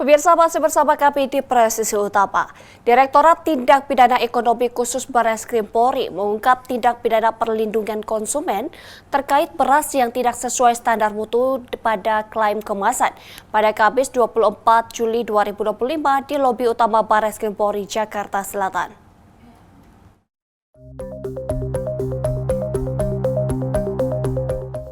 Pemirsa, masih bersama kami di Presisi Utama. Direktorat Tindak Pidana Ekonomi Khusus Barreskrim Polri mengungkap tindak pidana perlindungan konsumen terkait beras yang tidak sesuai standar mutu pada klaim kemasan pada Kamis 24 Juli 2025 di lobi utama Barreskrim Polri Jakarta Selatan.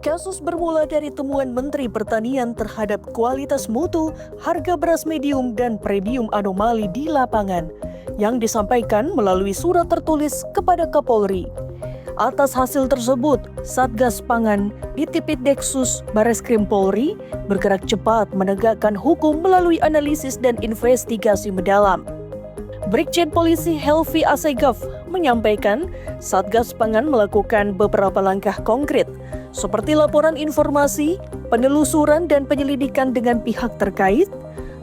Kasus bermula dari temuan Menteri Pertanian terhadap kualitas mutu, harga beras medium dan premium anomali di lapangan yang disampaikan melalui surat tertulis kepada Kapolri. Atas hasil tersebut, Satgas Pangan Ditipideksus Barreskrim Polri bergerak cepat menegakkan hukum melalui analisis dan investigasi mendalam. Brigjen Polisi Helvi Asegaf menyampaikan Satgas Pangan melakukan beberapa langkah konkret seperti laporan informasi, penelusuran dan penyelidikan dengan pihak terkait,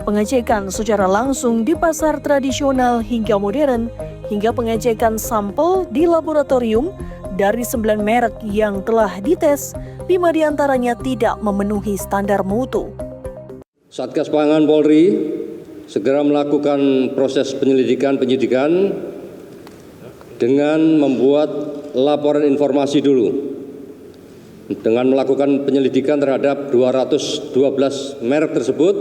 pengecekan secara langsung di pasar tradisional hingga modern, hingga pengecekan sampel di laboratorium dari 9 merek yang telah dites, 5 diantaranya tidak memenuhi standar mutu. Satgas Pangan Polri segera melakukan proses penyidikan dengan membuat laporan informasi dulu. Dengan melakukan penyelidikan terhadap 212 merek tersebut,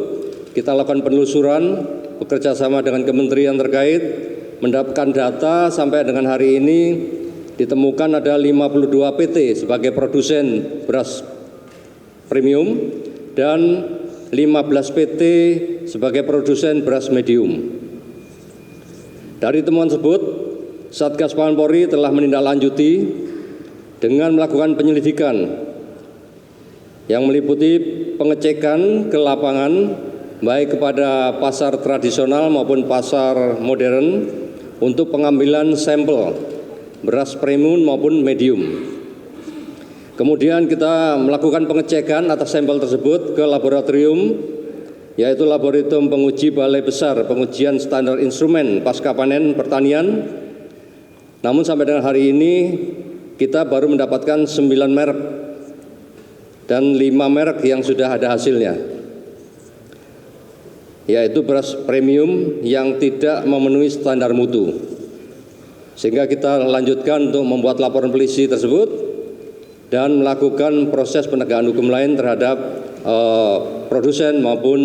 kita lakukan penelusuran bekerja sama dengan kementerian terkait, mendapatkan data sampai dengan hari ini ditemukan ada 52 PT sebagai produsen beras premium dan 15 PT sebagai produsen beras medium. Dari temuan tersebut, Satgas Pangan Polri telah menindaklanjuti dengan melakukan penyelidikan yang meliputi pengecekan ke lapangan baik kepada pasar tradisional maupun pasar modern untuk pengambilan sampel beras premium maupun medium. Kemudian kita melakukan pengecekan atas sampel tersebut ke laboratorium, yaitu Laboratorium Penguji Balai Besar Pengujian Standar Instrumen Pasca Panen Pertanian. Namun sampai dengan hari ini kita baru mendapatkan 9 merek dan 5 merek yang sudah ada hasilnya, yaitu beras premium yang tidak memenuhi standar mutu. Sehingga kita lanjutkan untuk membuat laporan polisi tersebut dan melakukan proses penegakan hukum lain terhadap produsen maupun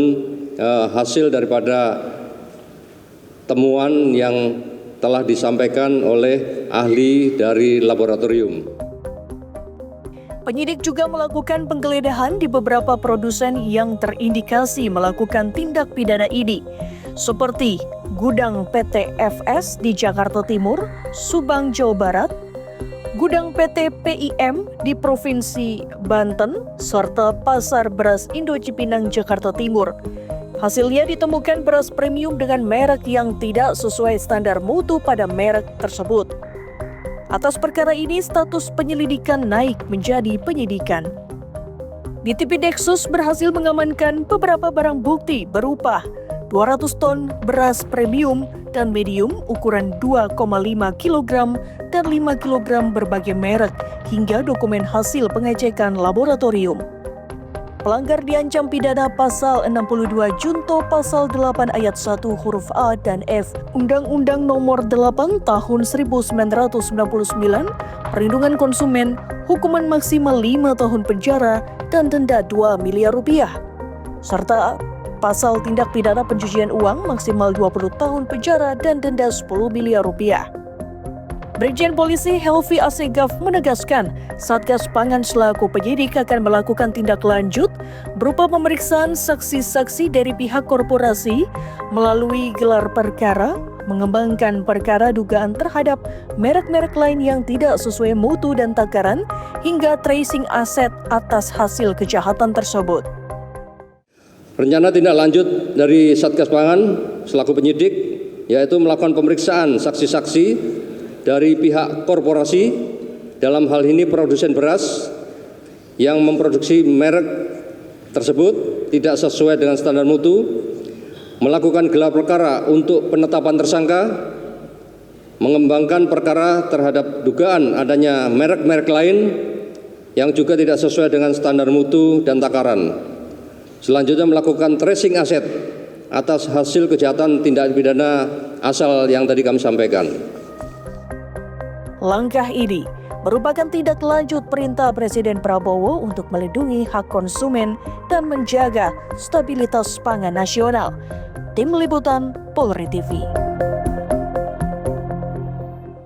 hasil daripada temuan yang telah disampaikan oleh ahli dari laboratorium. Penyidik juga melakukan penggeledahan di beberapa produsen yang terindikasi melakukan tindak pidana ini, seperti gudang PT FS di Jakarta Timur, Subang, Jawa Barat, gudang PT PIM di Provinsi Banten, serta pasar beras Indo Cipinang, Jakarta Timur. Hasilnya ditemukan beras premium dengan merek yang tidak sesuai standar mutu pada merek tersebut. Atas perkara ini, status penyelidikan naik menjadi penyidikan. Ditipideksus berhasil mengamankan beberapa barang bukti berupa 200 ton beras premium dan medium ukuran 2,5 kg dan 5 kg berbagai merek hingga dokumen hasil pengecekan laboratorium. Pelanggar diancam pidana pasal 62 junto pasal 8 ayat 1 huruf A dan F Undang-Undang Nomor 8 Tahun 1999 Perlindungan Konsumen, hukuman maksimal 5 tahun penjara dan denda 2 miliar rupiah, serta pasal tindak pidana pencucian uang maksimal 20 tahun penjara dan denda 10 miliar rupiah. Brigjen Polisi Helvi Asegaf menegaskan Satgas Pangan selaku penyidik akan melakukan tindak lanjut berupa pemeriksaan saksi-saksi dari pihak korporasi melalui gelar perkara, mengembangkan perkara dugaan terhadap merek-merek lain yang tidak sesuai mutu dan takaran, hingga tracing aset atas hasil kejahatan tersebut. Rencana tindak lanjut dari Satgas Pangan selaku penyidik yaitu melakukan pemeriksaan saksi-saksi dari pihak korporasi, dalam hal ini produsen beras yang memproduksi merek tersebut tidak sesuai dengan standar mutu, melakukan gelar perkara untuk penetapan tersangka, mengembangkan perkara terhadap dugaan adanya merek-merek lain yang juga tidak sesuai dengan standar mutu dan takaran. Selanjutnya melakukan tracing aset atas hasil kejahatan tindak pidana asal yang tadi kami sampaikan. Langkah ini merupakan tindak lanjut perintah Presiden Prabowo untuk melindungi hak konsumen dan menjaga stabilitas pangan nasional. Tim Liputan Polri TV.